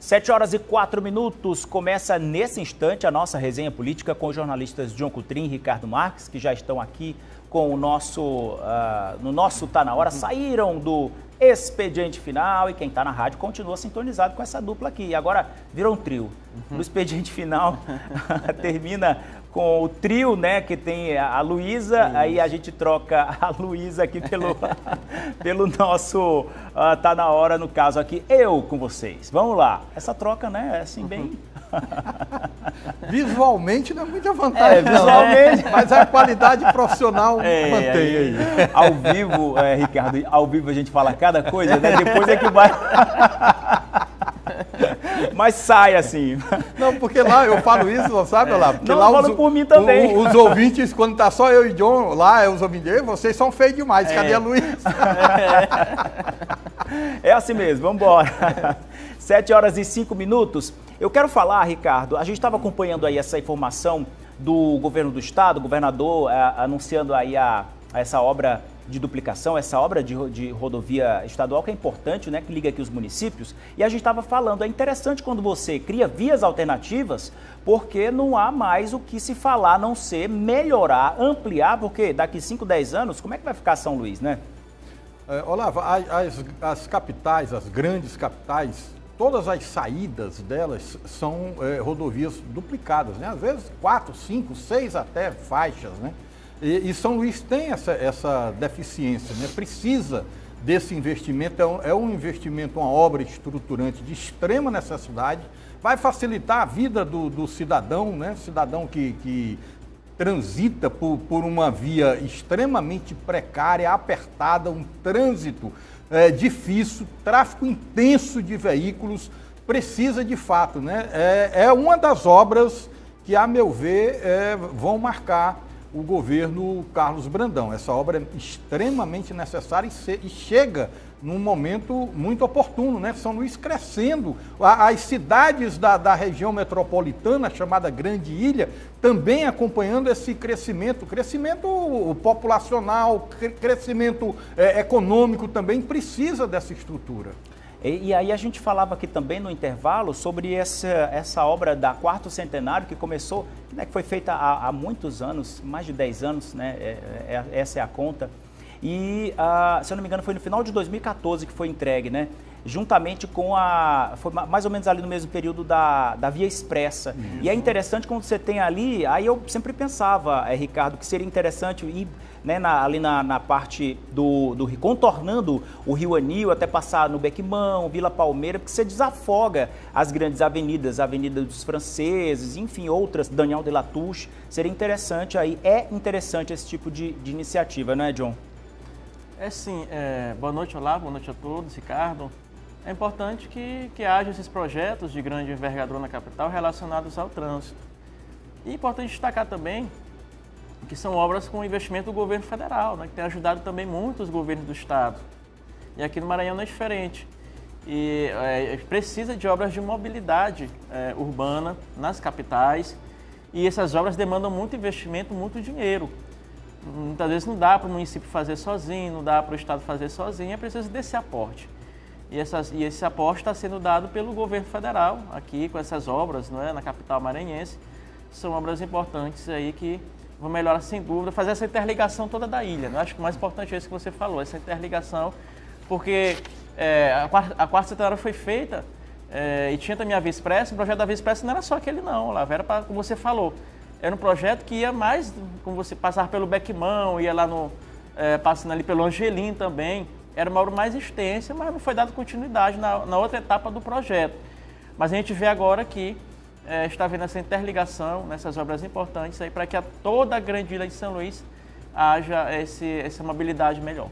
7h04, começa nesse instante a nossa resenha política com os jornalistas John Coutrin e Ricardo Marques, que já estão aqui com o nosso, no nosso Tá Na Hora, saíram do Expediente Final e quem está na rádio continua sintonizado com essa dupla aqui. E agora virou um trio. No Expediente Final termina com o trio, né, que tem a Luísa, aí a gente troca a Luísa aqui pelo nosso Tá Na Hora, no caso aqui, eu com vocês. Vamos lá. Essa troca, né, é assim bem... Visualmente não é muita vantagem, visualmente. Não, mas a qualidade profissional mantém aí. Ao vivo, Ricardo, ao vivo a gente fala cada coisa, né? Depois é que vai... Mas sai assim. Não, porque lá eu falo isso, sabe, lá? Porque não, lá eu falo por mim também. Os ouvintes, quando tá só eu e John, lá os ouvintes, vocês são feios demais, cadê a Luísa? É assim mesmo, vamos embora. 7h05. Eu quero falar, Ricardo, a gente estava acompanhando aí essa informação do governo do estado, o governador anunciando aí essa obra de duplicação, essa obra de rodovia estadual, que é importante, né, que liga aqui os municípios, e a gente estava falando, é interessante quando você cria vias alternativas, porque não há mais o que se falar, a não ser melhorar, ampliar, porque daqui 5, 10 anos, como é que vai ficar São Luís, né? Olavo, as capitais, as grandes capitais, todas as saídas delas são rodovias duplicadas, né? Às vezes 4, 5, 6 até faixas, né? E São Luís tem essa deficiência, né? Precisa desse investimento, é um investimento, uma obra estruturante de extrema necessidade, vai facilitar a vida do cidadão, né? Cidadão que transita por uma via extremamente precária, apertada, um trânsito difícil, tráfego intenso de veículos, precisa de fato, né? É uma das obras que, a meu ver, vão marcar o governo Carlos Brandão. Essa obra é extremamente necessária e chega num momento muito oportuno, né? São Luís crescendo, as cidades da região metropolitana, chamada Grande Ilha, também acompanhando esse crescimento populacional, crescimento econômico também, precisa dessa estrutura. E aí a gente falava aqui também no intervalo sobre essa obra da Quarto Centenário que começou, né, que foi feita há muitos anos, mais de 10 anos, né, essa é a conta. E, se eu não me engano, foi no final de 2014 que foi entregue, né? Juntamente com foi mais ou menos ali no mesmo período da Via Expressa. Isso. E é interessante quando você tem ali, aí eu sempre pensava, Ricardo, que seria interessante ir, né, ali na parte contornando o Rio Anil, até passar no Bequimão, Vila Palmeira, porque você desafoga as grandes avenidas, a Avenida dos Franceses, enfim, outras, Daniel de Latouche. Seria interessante aí, é interessante esse tipo de iniciativa, não é, John? Sim, boa noite, olá, boa noite a todos, Ricardo. É importante que haja esses projetos de grande envergadura na capital relacionados ao trânsito. E é importante destacar também que são obras com investimento do governo federal, né, que tem ajudado também muito os governos do estado. E aqui no Maranhão não é diferente. E precisa de obras de mobilidade urbana nas capitais, e essas obras demandam muito investimento, muito dinheiro. Muitas vezes não dá para o município fazer sozinho, não dá para o estado fazer sozinho, é preciso desse aporte. E esse aporte está sendo dado pelo governo federal, aqui com essas obras, não é, na capital maranhense. São obras importantes aí que vão melhorar, sem dúvida, fazer essa interligação toda da ilha. Né? Acho que o mais importante é isso que você falou, essa interligação, porque a Quarta Centenário foi feita e tinha também a Via Expressa. O projeto da Via Expressa não era só aquele não, lá era para, como você falou, era um projeto que ia mais, como você passar pelo Bequimão, ia lá passando ali pelo Angelim também. Era uma obra mais extensa, mas não foi dada continuidade na outra etapa do projeto. Mas a gente vê agora que está havendo essa interligação nessas obras importantes aí para que toda a grande ilha de São Luís haja essa mobilidade melhor.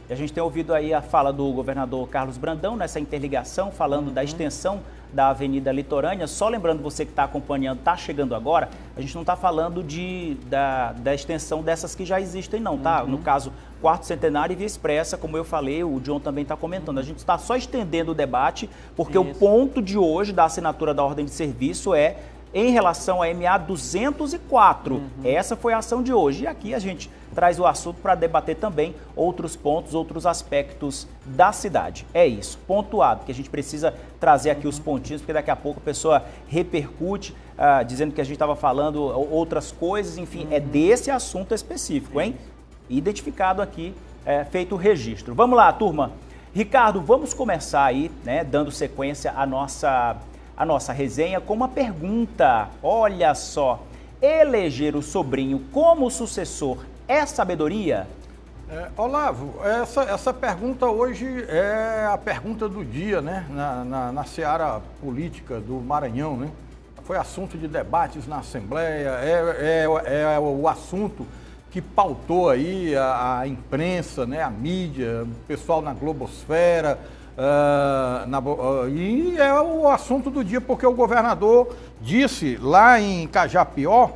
E a gente tem ouvido aí a fala do governador Carlos Brandão nessa interligação, falando da extensão da Avenida Litorânea. Só lembrando, você que está acompanhando, está chegando agora, a gente não está falando da extensão dessas que já existem não, tá? No caso, Quarto Centenário e Via Expressa, como eu falei, o John também está comentando. A gente está só estendendo o debate, porque o ponto de hoje da assinatura da ordem de serviço é em relação à MA 204. Essa foi a ação de hoje. E aqui a gente traz o assunto para debater também outros pontos, outros aspectos da cidade. É isso, pontuado, que a gente precisa trazer aqui os pontinhos, porque daqui a pouco a pessoa repercute, dizendo que a gente estava falando outras coisas, enfim, é desse assunto específico, hein? Identificado aqui, feito o registro. Vamos lá, turma. Ricardo, vamos começar aí, né, dando sequência à nossa resenha com uma pergunta. Olha só, eleger o sobrinho como sucessor é sabedoria? Olavo, essa pergunta hoje é a pergunta do dia, né? Na seara política do Maranhão, né? Foi assunto de debates na Assembleia, é o assunto que pautou aí a imprensa, né? A mídia, o pessoal na globosfera, e é o assunto do dia porque o governador disse lá em Cajapió,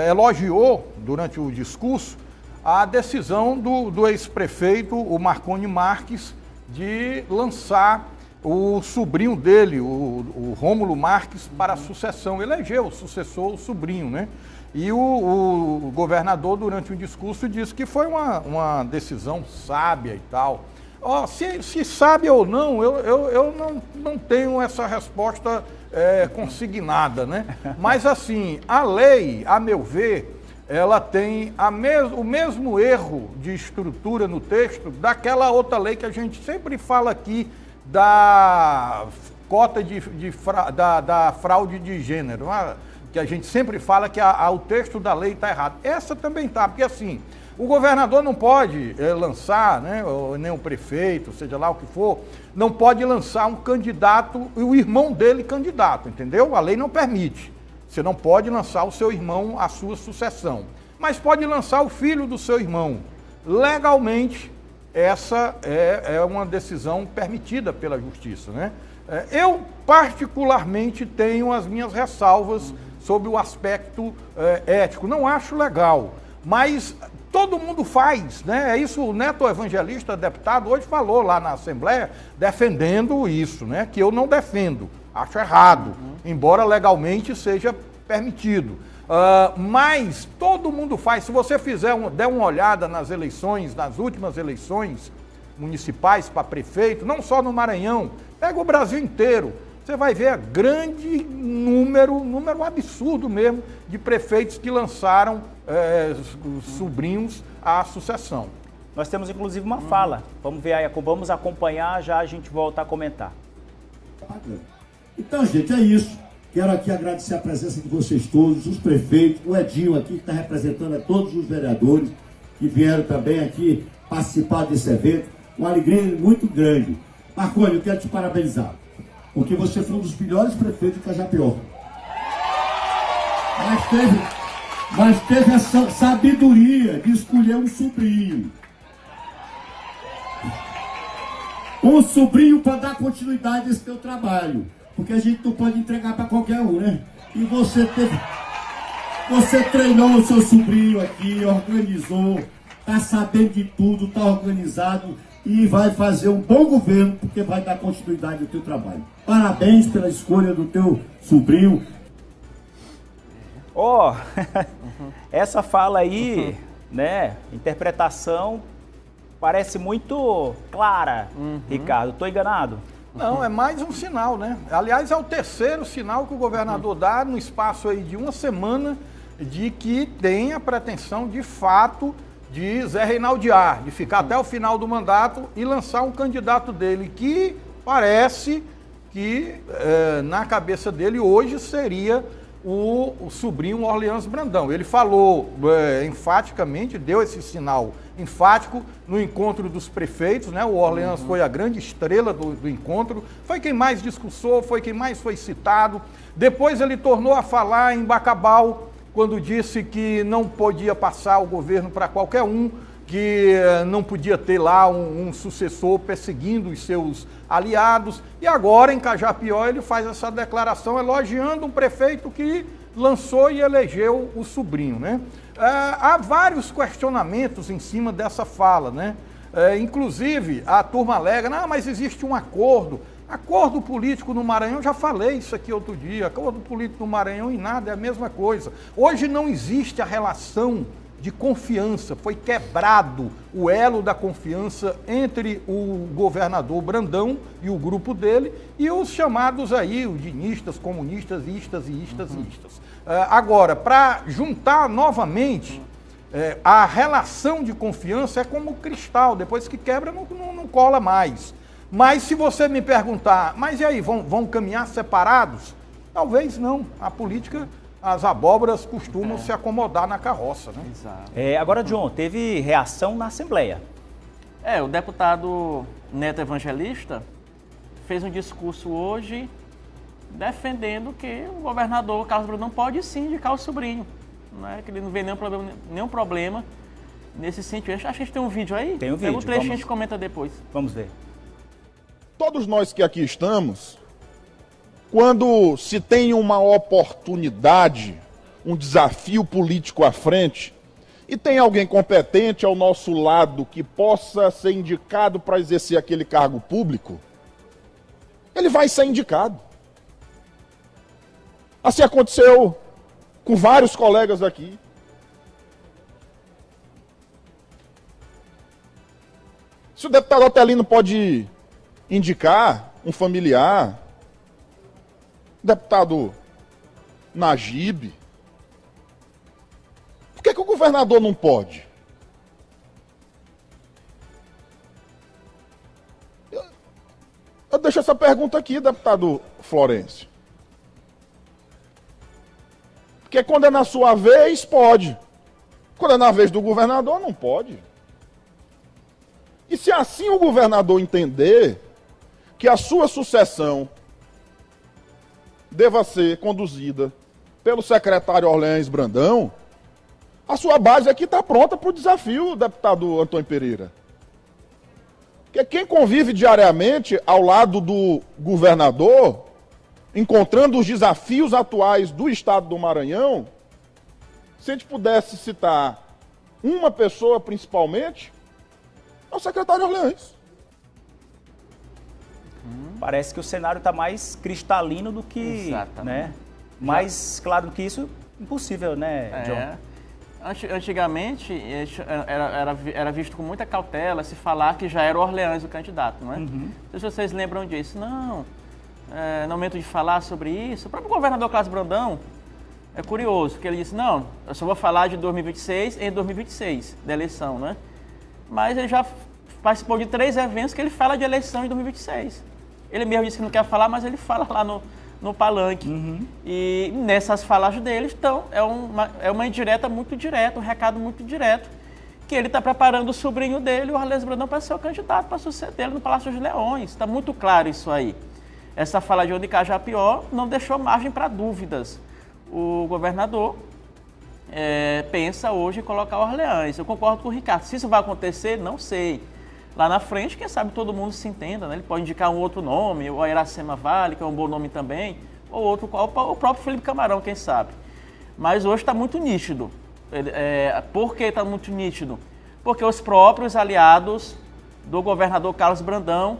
elogiou durante o discurso a decisão do ex-prefeito, o Marconi Marques, de lançar o sobrinho dele, o Rômulo Marques, para a sucessão. Elegeu o sucessor, o sobrinho, né? E o governador, durante o discurso, disse que foi uma decisão sábia e tal. Se sabe ou não, eu não tenho essa resposta consignada, né? Mas assim, a lei, a meu ver, ela tem o mesmo erro de estrutura no texto daquela outra lei que a gente sempre fala aqui da cota da fraude de gênero, que a gente sempre fala que o texto da lei está errado. Essa também está, porque assim, o governador não pode lançar, né, ou nem o prefeito, seja lá o que for, não pode lançar um candidato e o irmão dele candidato, entendeu? A lei não permite. Você não pode lançar o seu irmão à sua sucessão, mas pode lançar o filho do seu irmão. Legalmente, essa é uma decisão permitida pela justiça, né? Eu, particularmente, tenho as minhas ressalvas sobre o aspecto ético. Não acho legal, mas todo mundo faz, né? É isso, o Neto Evangelista, deputado, hoje falou lá na Assembleia, defendendo isso, né? Que eu não defendo. Acho errado, embora legalmente seja permitido. Mas todo mundo faz. Se você der uma olhada nas eleições, nas últimas eleições municipais para prefeito, não só no Maranhão, pega o Brasil inteiro, você vai ver grande número absurdo mesmo, de prefeitos que lançaram sobrinhos à sucessão. Nós temos inclusive uma fala. Vamos ver aí, vamos acompanhar, já a gente volta a comentar. Então, gente, é isso. Quero aqui agradecer a presença de vocês todos, os prefeitos, o Edinho aqui, que está representando a todos os vereadores que vieram também aqui participar desse evento. Uma alegria muito grande. Marconi, eu quero te parabenizar, porque você foi um dos melhores prefeitos de Cajapió. Mas teve a sabedoria de escolher um sobrinho. Um sobrinho para dar continuidade a esse teu trabalho. Porque a gente não pode entregar para qualquer um, né? E você treinou o seu sobrinho aqui, organizou, tá sabendo de tudo, tá organizado e vai fazer um bom governo, porque vai dar continuidade ao teu trabalho. Parabéns pela escolha do teu sobrinho. Essa fala aí, né, interpretação parece muito clara, Ricardo. Estou enganado? Não, é mais um sinal, né? Aliás, é o terceiro sinal que o governador dá no espaço aí de uma semana de que tem a pretensão, de fato, de Zé Reinaldiar, de ficar até o final do mandato e lançar um candidato dele que parece que, na cabeça dele, hoje seria o sobrinho Orleans Brandão. Ele falou enfaticamente, deu esse sinal enfático no encontro dos prefeitos, né? O Orleans foi a grande estrela do encontro, foi quem mais discursou, foi quem mais foi citado. Depois ele tornou a falar em Bacabal, quando disse que não podia passar o governo para qualquer um, que não podia ter lá um sucessor perseguindo os seus aliados. E agora, em Cajapió, ele faz essa declaração elogiando um prefeito que lançou e elegeu o sobrinho, né? Há vários questionamentos em cima dessa fala, né? Inclusive, a turma alega, não, mas existe um acordo. Acordo político no Maranhão, já falei isso aqui outro dia, acordo político no Maranhão e nada, é a mesma coisa. Hoje não existe a relação de confiança, foi quebrado o elo da confiança entre o governador Brandão e o grupo dele e os chamados aí, os dinistas, comunistas, istas. Agora, para juntar novamente, a relação de confiança é como cristal, depois que quebra não cola mais. Mas se você me perguntar, mas e aí, vão caminhar separados? Talvez não. A política, as abóboras costumam se acomodar na carroça, né? Exato. Agora, John, teve reação na Assembleia. O deputado Neto Evangelista fez um discurso hoje defendendo que o governador Carlos Brandão pode sim indicar o sobrinho, né? Que ele não vê nenhum problema nesse sentido. Acho que a gente tem um vídeo aí? Tem um vídeo. Pega o trecho e a gente comenta depois. Vamos ver. Todos nós que aqui estamos, quando se tem uma oportunidade, um desafio político à frente, e tem alguém competente ao nosso lado que possa ser indicado para exercer aquele cargo público, ele vai ser indicado. Assim aconteceu com vários colegas aqui. Se o deputado Otelino pode indicar um familiar, deputado Najib, por que o governador não pode? Eu deixo essa pergunta aqui, deputado Florencio. Porque quando é na sua vez, pode. Quando é na vez do governador, não pode. E se assim o governador entender que a sua sucessão deva ser conduzida pelo secretário Orleans Brandão, a sua base aqui está pronta para o desafio, deputado Antônio Pereira. Porque quem convive diariamente ao lado do governador, encontrando os desafios atuais do estado do Maranhão, se a gente pudesse citar uma pessoa principalmente, é o secretário Orleans. Parece que o cenário está mais cristalino do que, Exatamente. né? Mais claro do que isso, impossível, né, John? Antigamente era visto com muita cautela se falar que já era o Orleans o candidato, não é? Não sei se vocês lembram disso. Não, no momento de falar sobre isso, o próprio governador Carlos Brandão é curioso, porque ele disse, não, eu só vou falar de 2026 em 2026, da eleição, né? Mas ele já participou de 3 eventos que ele fala de eleição em 2026. Ele mesmo disse que não quer falar, mas ele fala lá no palanque. E nessas falas dele, então, é uma indireta muito direta, um recado muito direto, que ele está preparando o sobrinho dele, o Orleans Brandão, para ser o candidato para sucedê-lo no Palácio dos Leões. Está muito claro isso aí. Essa fala de Cajapió não deixou margem para dúvidas. O governador pensa hoje em colocar o Orleans. Eu concordo com o Ricardo. Se isso vai acontecer, não sei. Lá na frente, quem sabe todo mundo se entenda, né? Ele pode indicar um outro nome, o Iracema Vale, que é um bom nome também, ou outro, o próprio Felipe Camarão, quem sabe. Mas hoje está muito nítido. Por que está muito nítido? Porque os próprios aliados do governador Carlos Brandão,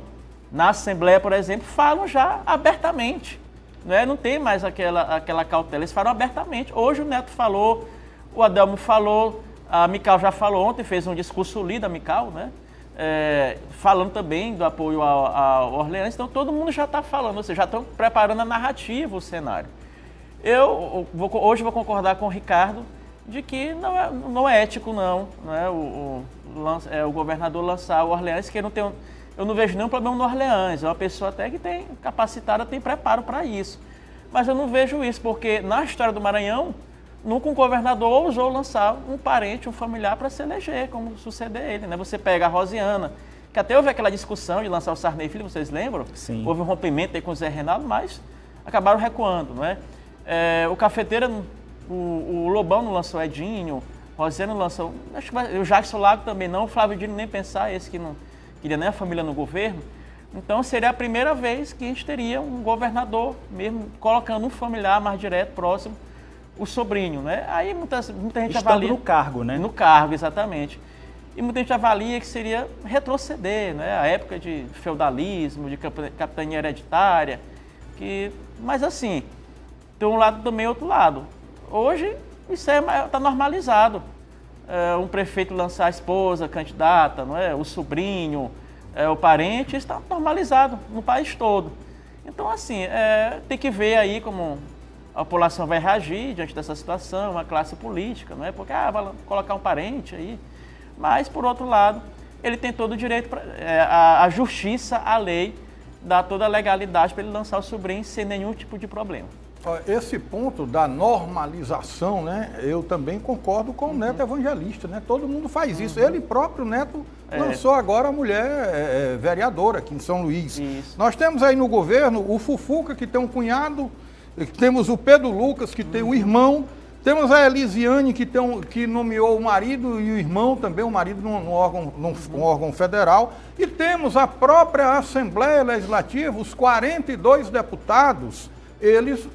na Assembleia, por exemplo, falam já abertamente. Né? Não tem mais aquela cautela, eles falam abertamente. Hoje o Neto falou, o Adelmo falou, a Mical já falou ontem, fez um discurso lido, a Mical, né? Falando também do apoio ao Orleans, então todo mundo já está falando, ou seja, já estão preparando a narrativa, o cenário. Hoje vou concordar com o Ricardo de que não é ético, não é o governador lançar o Orleans, que eu não vejo nenhum problema no Orleans, é uma pessoa até que tem capacitada, tem preparo para isso. Mas eu não vejo isso, porque na história do Maranhão, nunca um governador ousou lançar um parente, um familiar para se eleger, como suceder ele, né? Você pega a Rosiana, que até houve aquela discussão de lançar o Sarney Filho, vocês lembram? Sim. Houve um rompimento aí com o Zé Reinaldo, mas acabaram recuando, não é? O Cafeteiro, o Lobão não lançou Edinho, Rosiana não lançou, acho que o Jackson Lago também não, o Flávio Dino nem pensar, esse que não queria nem a família no governo. Então seria a primeira vez que a gente teria um governador mesmo colocando um familiar mais direto, próximo, o sobrinho, né? Aí muita gente Estando avalia... no cargo, né? No cargo, exatamente. E muita gente avalia que seria retroceder, né? A época de feudalismo, de capitania hereditária. Mas assim, tem um lado também e outro lado. Hoje, isso está normalizado. Um prefeito lançar a esposa candidata, não é? O sobrinho, o parente, isso está normalizado no país todo. Então, assim, tem que ver aí como a população vai reagir diante dessa situação, uma classe política, não é? Porque vai colocar um parente aí. Mas, por outro lado, ele tem todo o direito, a justiça, a lei, dá toda a legalidade para ele lançar o sobrinho sem nenhum tipo de problema. Esse ponto da normalização, né, eu também concordo com o Neto Evangelista, né? Todo mundo faz isso. Ele próprio, Neto, lançou agora a mulher vereadora aqui em São Luís. Isso. Nós temos aí no governo o Fufuca, que tem um cunhado, temos o Pedro Lucas, que tem um irmão, temos a Elisiane, que nomeou o marido e o irmão também, o marido num órgão federal, e temos a própria Assembleia Legislativa, os 42 deputados, eles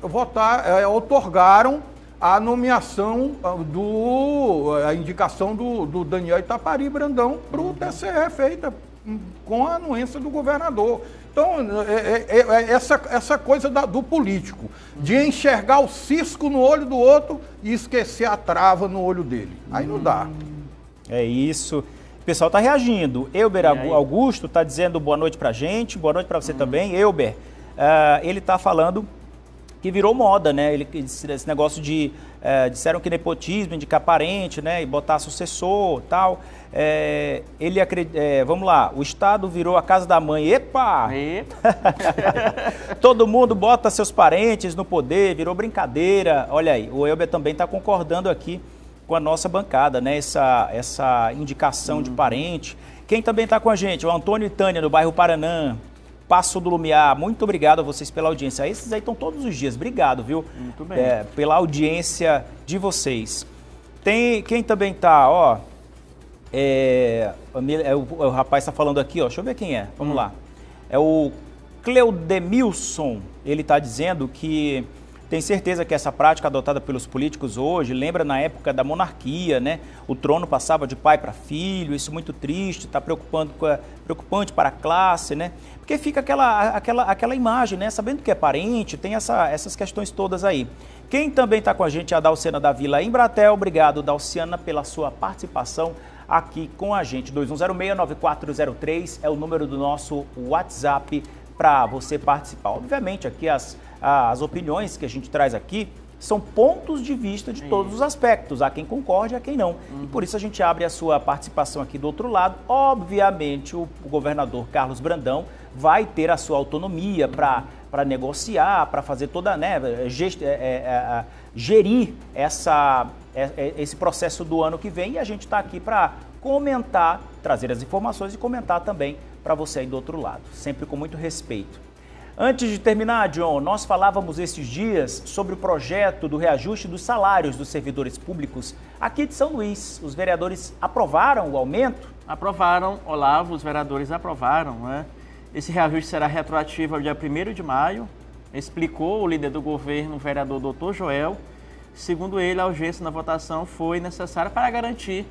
outorgaram a nomeação, a indicação do Daniel Itapari Brandão para o TCE, feita com a anuência do governador. Então, essa coisa do político, de enxergar o cisco no olho do outro e esquecer a trava no olho dele. Aí não dá. É isso. O pessoal está reagindo. Euber Augusto está dizendo boa noite para a gente, boa noite para você também. Euber, ele está falando que virou moda, né? Esse negócio de... disseram que nepotismo, indicar parente, né? E botar sucessor e tal. Ele acredita... vamos lá, o Estado virou a casa da mãe. Epa! Todo mundo bota seus parentes no poder, virou brincadeira. Olha aí, o Elber também está concordando aqui com a nossa bancada, né? Essa indicação de parente. Quem também está com a gente? O Antônio e Tânia, do bairro Paranã. Passo do Lumiar, muito obrigado a vocês pela audiência. Esses aí estão todos os dias, obrigado, viu? Muito bem. Pela audiência de vocês. Tem quem também tá, ó, o rapaz está falando aqui, ó, deixa eu ver quem é, vamos lá. É o Cleudemilson, ele está dizendo que tem certeza que essa prática adotada pelos políticos hoje lembra na época da monarquia, né? O trono passava de pai para filho, isso muito triste, está preocupante para a classe, né? Porque fica aquela imagem, né? Sabendo que é parente, tem essas questões todas aí. Quem também está com a gente é a Dalciana da Vila Embratel. Obrigado, Dalciana, pela sua participação aqui com a gente. 2106-9403 é o número do nosso WhatsApp para você participar. Obviamente, aqui as opiniões que a gente traz aqui são pontos de vista de todos os aspectos. Há quem concorde, há quem não. E por isso a gente abre a sua participação aqui do outro lado. Obviamente, o governador Carlos Brandão vai ter a sua autonomia para negociar, para fazer toda, né, gerir esse processo do ano que vem. E a gente está aqui para comentar, trazer as informações e comentar também para você aí do outro lado, sempre com muito respeito. Antes de terminar, John, nós falávamos esses dias sobre o projeto do reajuste dos salários dos servidores públicos aqui de São Luís. Os vereadores aprovaram o aumento? Aprovaram, Olavo, os vereadores aprovaram, né? Esse reajuste será retroativo ao dia 1º de maio, explicou o líder do governo, o vereador Dr. Joel. Segundo ele, a urgência na votação foi necessária para garantir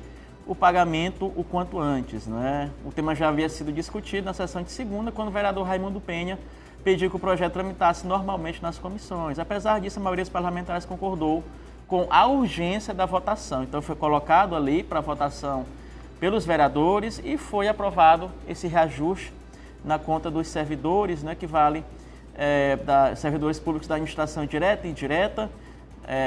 o pagamento o quanto antes, né? O tema já havia sido discutido na sessão de segunda, quando o vereador Raimundo Penha pediu que o projeto tramitasse normalmente nas comissões. Apesar disso, a maioria dos parlamentares concordou com a urgência da votação. Então, foi colocado ali para votação pelos vereadores e foi aprovado esse reajuste na conta dos servidores, né, que vale servidores públicos da administração direta e indireta,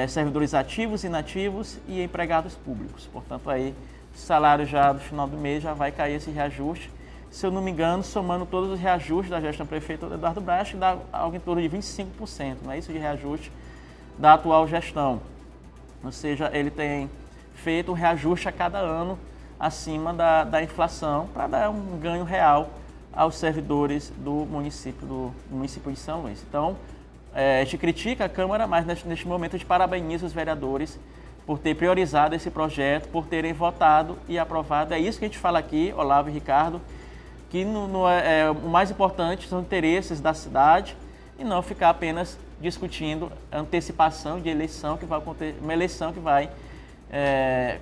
servidores ativos, inativos e empregados públicos. Portanto, aí, o salário já do final do mês já vai cair esse reajuste. Se eu não me engano, somando todos os reajustes da gestão prefeito Eduardo Braz, acho que dá algo em torno de 25%, não é isso, de reajuste da atual gestão. Ou seja, ele tem feito um reajuste a cada ano acima da inflação para dar um ganho real aos servidores do município de São Luís. Então, a gente critica a Câmara, mas neste momento a gente parabeniza os vereadores por ter priorizado esse projeto, por terem votado e aprovado. É isso que a gente fala aqui, Olavo e Ricardo, que o mais importante são os interesses da cidade e não ficar apenas discutindo a antecipação de eleição que vai acontecer, uma eleição que vai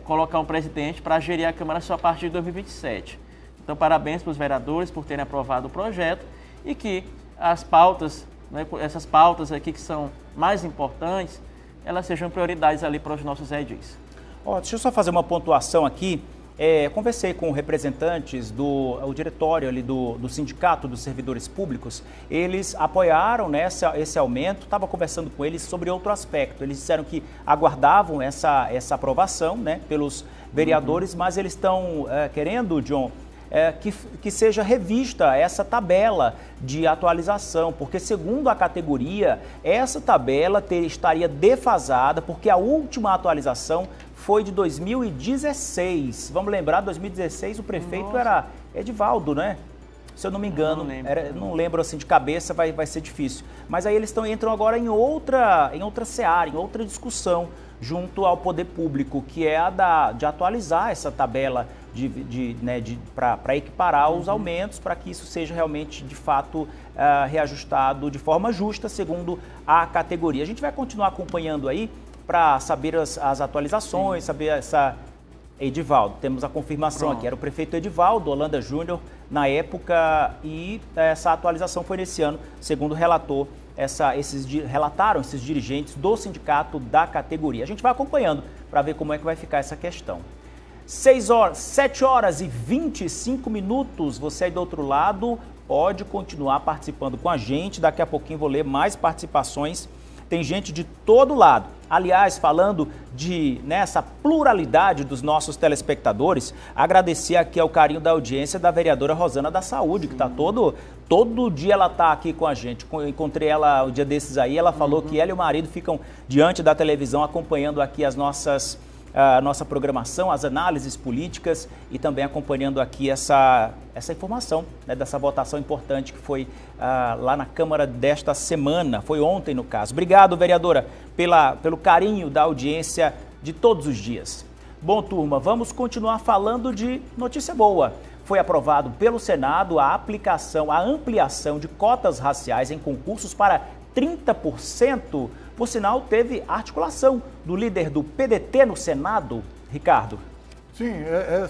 colocar um presidente para gerir a Câmara só a partir de 2027. Então, parabéns para os vereadores por terem aprovado o projeto e que as pautas, né, essas pautas aqui que são mais importantes, elas sejam prioridades ali para os nossos edis. Deixa eu só fazer uma pontuação aqui. Conversei com representantes do diretório ali do Sindicato dos Servidores Públicos. Eles apoiaram, né, esse aumento. Estava conversando com eles sobre outro aspecto. Eles disseram que aguardavam essa aprovação, né, pelos vereadores, mas eles estão querendo, John, que seja revista essa tabela de atualização, porque segundo a categoria, essa tabela estaria defasada, porque a última atualização foi de 2016. Vamos lembrar, 2016 o prefeito era Edivaldo, né? Se eu não me engano, não lembro assim de cabeça, vai ser difícil. Mas aí eles entram agora em outra seara, em outra discussão, junto ao poder público, que é a de atualizar essa tabela para equiparar os aumentos, para que isso seja realmente, de fato, reajustado de forma justa, segundo a categoria. A gente vai continuar acompanhando aí para saber as atualizações, saber essa... Edivaldo, temos a confirmação aqui, era o prefeito Edivaldo Holanda Júnior na época e essa atualização foi nesse ano, segundo relator, relataram esses dirigentes do sindicato da categoria. A gente vai acompanhando para ver como é que vai ficar essa questão. 7 horas e 25 minutos, você aí do outro lado pode continuar participando com a gente, daqui a pouquinho vou ler mais participações. Tem gente de todo lado. Aliás, falando nessa pluralidade dos nossos telespectadores, agradecer aqui ao carinho da audiência da vereadora Rosana da Saúde, que está todo dia ela está aqui com a gente. Encontrei ela um dia desses aí, ela falou que ela e o marido ficam diante da televisão acompanhando aqui a nossa programação, as análises políticas e também acompanhando aqui essa informação, né, dessa votação importante que foi lá na Câmara desta semana, foi ontem no caso. Obrigado, vereadora, pelo carinho da audiência de todos os dias. Bom, turma, vamos continuar falando de notícia boa. Foi aprovado pelo Senado a ampliação de cotas raciais em concursos para 30%. Por sinal, teve articulação do líder do PDT no Senado, Ricardo. Sim,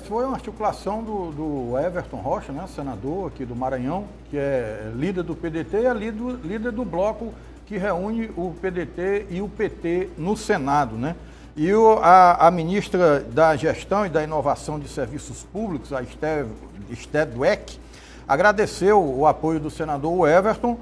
foi uma articulação do Everton Rocha, né, senador aqui do Maranhão, que é líder do PDT e é líder do bloco que reúne o PDT e o PT no Senado, né? E a ministra da Gestão e da Inovação de Serviços Públicos, a Esther Dweck, agradeceu o apoio do senador Everton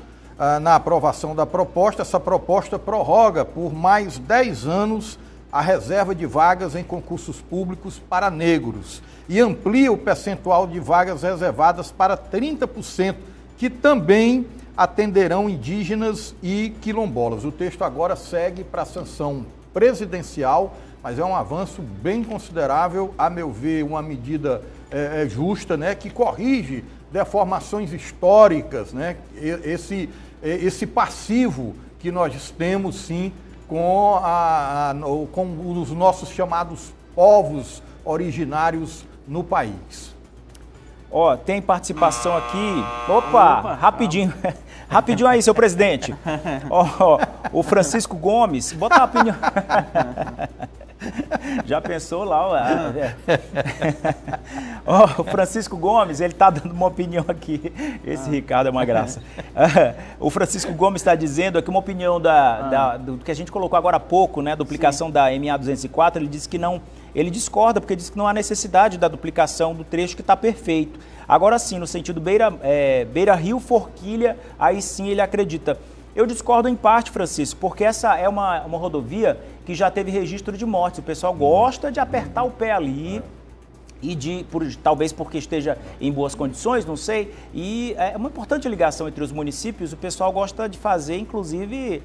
na aprovação da proposta. Essa proposta prorroga por mais 10 anos a reserva de vagas em concursos públicos para negros e amplia o percentual de vagas reservadas para 30%, que também atenderão indígenas e quilombolas. O texto agora segue para a sanção presidencial, mas é um avanço bem considerável, a meu ver, uma medida justa, né, que corrige deformações históricas, né, esse passivo que nós temos, sim, com os nossos chamados povos originários no país. Tem participação aqui. Opa, rapidinho. Rapidinho aí, seu presidente. O Francisco Gomes, bota uma opinião. Já pensou lá? O Francisco Gomes, ele está dando uma opinião aqui. Esse Ricardo é uma graça. O Francisco Gomes está dizendo aqui uma opinião do que a gente colocou agora há pouco, né? Duplicação da MA 204. Ele disse que não. Ele discorda, porque diz que não há necessidade da duplicação do trecho, que está perfeito. Agora sim, no sentido Beira Rio, Forquilha, aí sim ele acredita. Eu discordo em parte, Francisco, porque essa é uma rodovia que já teve registro de mortes. O pessoal gosta de apertar o pé ali e talvez porque esteja em boas condições, não sei. E é uma importante ligação entre os municípios. O pessoal gosta de fazer, inclusive,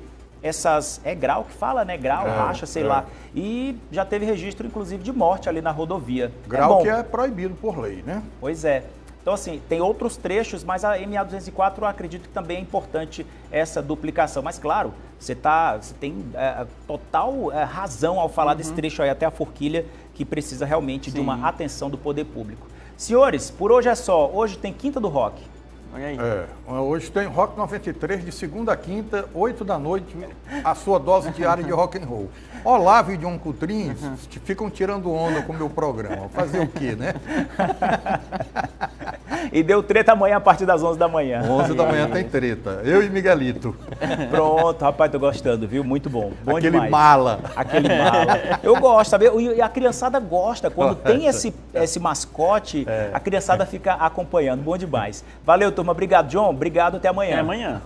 grau que fala, né? Grau, racha, sei lá. E já teve registro, inclusive, de morte ali na rodovia. Grau que é proibido por lei, né? Pois é. Então, assim, tem outros trechos, mas a MA 204 eu acredito que também é importante essa duplicação. Mas, claro, você tem total razão ao falar desse trecho aí até a Forquilha, que precisa realmente de uma atenção do poder público. Senhores, por hoje é só. Hoje tem Quinta do Rock. Olha aí. Hoje tem Rock 93, de segunda a quinta, 8 da noite, a sua dose diária de rock and roll. Olavo e John Coutrinho ficam tirando onda com o meu programa. Fazer o quê, né? E deu treta amanhã a partir das 11 da manhã. 11 da manhã tem treta. Eu e Miguelito. Pronto, rapaz, tô gostando, viu? Muito bom. Bom Aquele demais. mala. Aquele mala. Eu gosto, sabe? E a criançada gosta. Quando tem esse mascote, a criançada fica acompanhando. Bom demais. Valeu, turma. Obrigado, John. Obrigado. Até amanhã. Até amanhã.